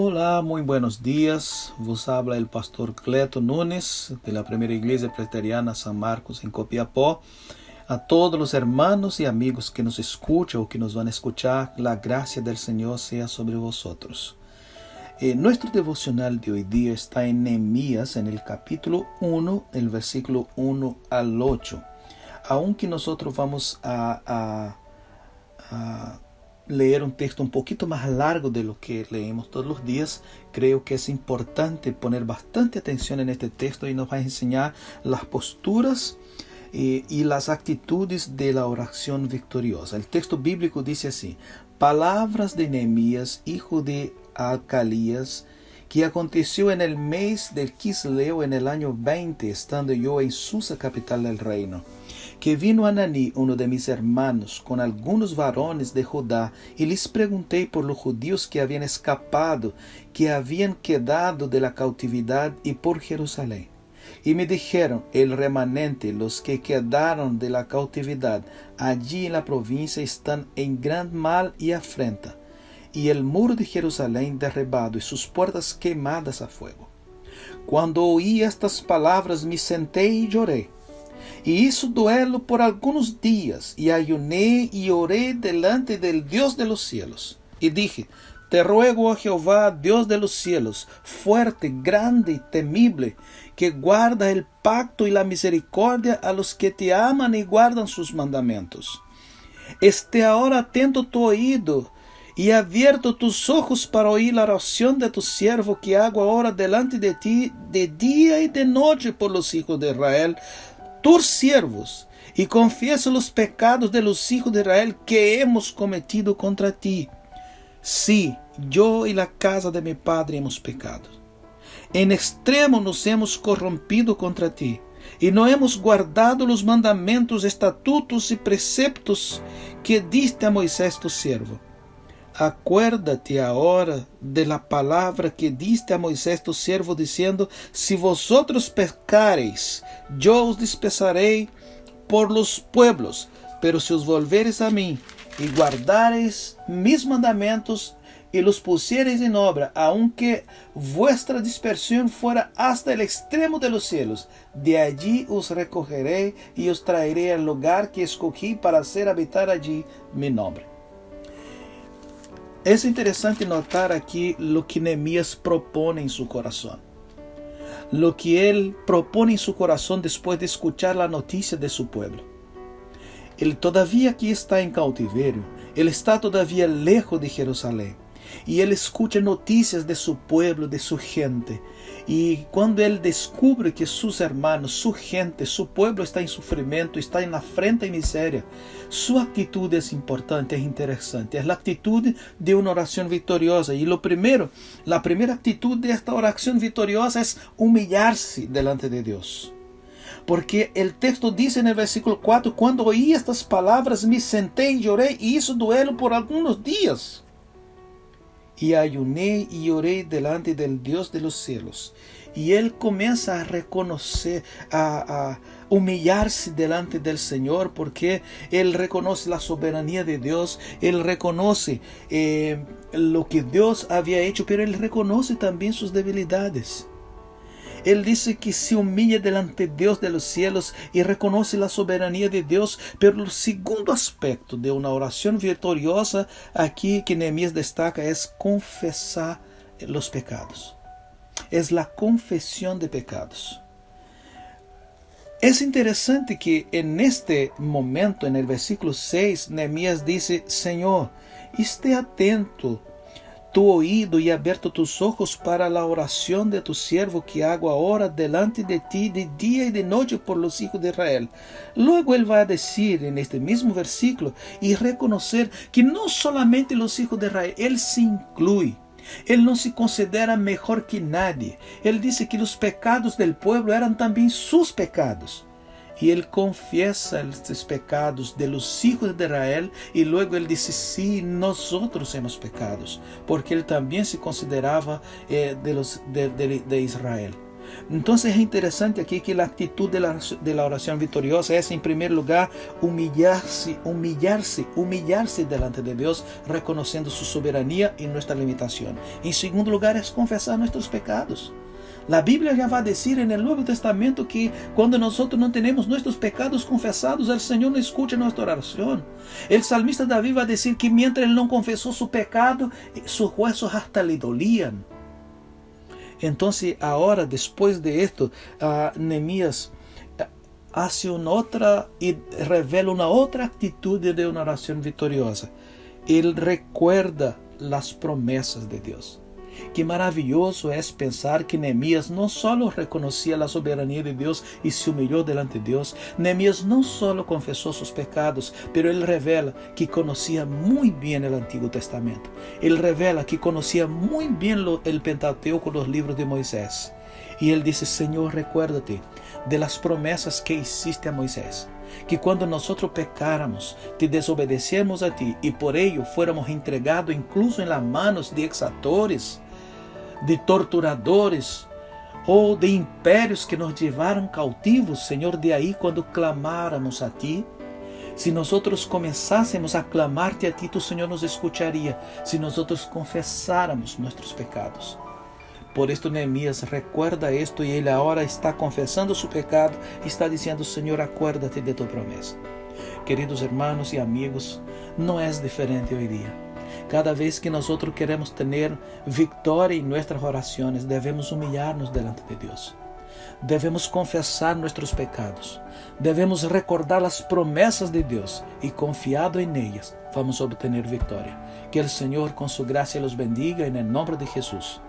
Olá, muy buenos días. Vos habla el pastor Cleto Nunes de la Primera Iglesia Presbiteriana San Marcos en Copiapó. A todos los hermanos y amigos que nos escuchan o que nos van a escuchar, la gracia del Señor sea sobre vosotros. Nuestro devocional de hoy día está en Nehemías, en el capítulo 1, el versículo 1 al 8. Aunque nosotros vamos a leer un texto un poquito más largo de lo que leemos todos los días, creo que es importante poner bastante atención en este texto y nos va a enseñar las posturas y las actitudes de la oración victoriosa. El texto bíblico dice así: palabras de Nehemías, hijo de Alcalías, que aconteció en el mes del Quisleu en el año 20, estando yo en Susa, capital del reino, que vino Ananí, uno de mis hermanos, con algunos varones de Judá, y les pregunté por los judíos que habían escapado, que habían quedado de la cautividad, y por Jerusalén. Y me dijeron: el remanente, los que quedaron de la cautividad allí en la provincia, están en gran mal y afrenta, y el muro de Jerusalén derribado y sus puertas quemadas a fuego. Cuando oí estas palabras, me senté y lloré. Y hice duelo por algunos días, y ayuné y oré delante del Dios de los cielos. Y dije: te ruego, a Jehová, Dios de los cielos, fuerte, grande y temible, que guarda el pacto y la misericordia a los que te aman y guardan sus mandamientos. Esté ahora atento tu oído y abierto tus ojos para oír la oración de tu siervo que hago ahora delante de ti de día y de noche por los hijos de Israel, tus siervos, y confieso los pecados de los hijos de Israel que hemos cometido contra ti. Sí, yo y la casa de mi padre hemos pecado. En extremo nos hemos corrompido contra ti, y no hemos guardado los mandamientos, estatutos y preceptos que diste a Moisés tu siervo. Acuérdate ahora de la palabra que diste a Moisés tu siervo, diciendo: si vosotros pecareis, yo os dispersaré por los pueblos, pero si os volvereis a mí y guardareis mis mandamientos y los pusiereis en obra, aunque vuestra dispersión fuera hasta el extremo de los cielos, de allí os recogeré y os traeré al lugar que escogí para hacer habitar allí mi nombre. Es interesante notar aquí lo que Nehemías propone en su corazón. Lo que él propone en su corazón después de escuchar la noticia de su pueblo. Él todavía aquí está en cautiverio. Él está todavía lejos de Jerusalén. Y él escucha noticias de su pueblo, de su gente. Y cuando él descubre que sus hermanos, su gente, su pueblo está en sufrimiento, está en afrenta y miseria, su actitud es importante, es interesante. Es la actitud de una oración victoriosa. Y la primera actitud de esta oración victoriosa es humillarse delante de Dios. Porque el texto dice en el versículo 4: cuando oí estas palabras, me senté y lloré y hice duelo por algunos días. Y ayuné y oré delante del Dios de los cielos. Y él comienza a reconocer, a humillarse delante del Señor, porque él reconoce la soberanía de Dios, él reconoce lo que Dios había hecho, pero él reconoce también sus debilidades. Él dice que se humilla delante de Dios de los cielos y reconoce la soberanía de Dios. Pero el segundo aspecto de una oración victoriosa aquí que Nehemías destaca es confesar los pecados. Es la confesión de pecados. Es interesante que en este momento, en el versículo 6, Nehemías dice: Señor, esté atento tu oído y abierto tus ojos para la oración de tu siervo que hago ahora delante de ti de día y de noche por los hijos de Israel. Luego él va a decir en este mismo versículo y reconocer que no solamente los hijos de Israel, él se incluye. Él no se considera mejor que nadie. Él dice que los pecados del pueblo eran también sus pecados. Y él confiesa estos pecados de los hijos de Israel, y luego él dice: sí, nosotros hemos pecados, porque él también se consideraba de Israel. Entonces es interesante aquí que la actitud de la oración victoriosa es, en primer lugar, humillarse delante de Dios, reconociendo su soberanía y nuestra limitación. En segundo lugar, es confesar nuestros pecados. La Biblia ya va a decir en el Nuevo Testamento que cuando nosotros no tenemos nuestros pecados confesados, el Señor no escucha nuestra oración. El salmista David va a decir que mientras él no confesó su pecado, sus huesos hasta le dolían. Entonces ahora, después de esto, Nehemías hace una otra y revela una otra actitud de una oración victoriosa. Él recuerda las promesas de Dios. Qué maravilloso es pensar que Nehemías no solo reconocía la soberanía de Dios y se humilló delante de Dios. Nehemías no solo confesó sus pecados, pero él revela que conocía muy bien el Antiguo Testamento. Él revela que conocía muy bien el Pentateuco, los libros de Moisés. Y él dice: Señor, recuérdate de las promesas que hiciste a Moisés, que cuando nosotros pecáramos, te desobedecemos a ti y por ello fuéramos entregados incluso en las manos de exactores, de torturadores ou de impérios que nos llevaram cautivos, Senhor, de aí quando clamáramos a Ti. Se nós começássemos a clamar-te a Ti, Tu, Senhor, nos escutaria, se nós confessáramos nossos pecados. Por esto Nehemías recuerda esto y él ahora está confesando su pecado y está diciendo: Señor, acuérdate de tu promesa. Queridos hermanos y amigos, no es diferente hoy día. Cada vez que nosotros queremos tener victoria en nuestras oraciones, debemos humillarnos delante de Dios. Debemos confesar nuestros pecados. Debemos recordar las promesas de Dios y confiado en ellas, vamos a obtener victoria. Que el Señor con su gracia los bendiga en el nombre de Jesús.